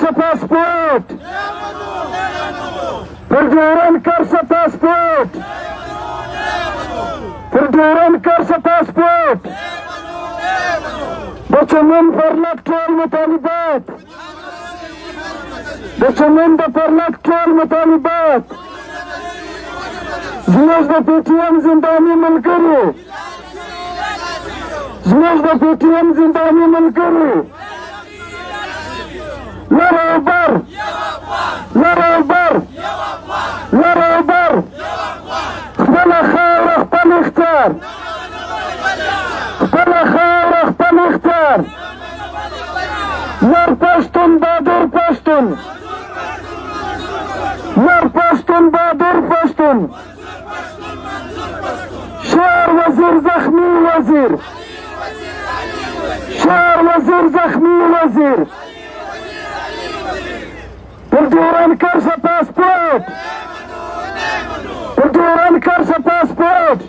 Karsa passport. Perjuangan Karsa passport. Perjuangan Karsa passport. Dokumen perlaktual mutalibat. Dokumen perlaktual mutalibat. زموږ د پی ټي ایم زنداني ملګرو، زموږ د پی ټي ایم زنداني ملګرو، لر او بر، لر او بر، لر او بر، خپله خاوره خپل اختیار، خپله خاوره خپل اختیار، لر پښتون بهادر پښتون، لر پښتون بهادر پښتون، شعر وزیر زخمی وزیر، شعر وزیر زخمی وزیر، perjuangan Karsa passport، perjuangan Karsa passport.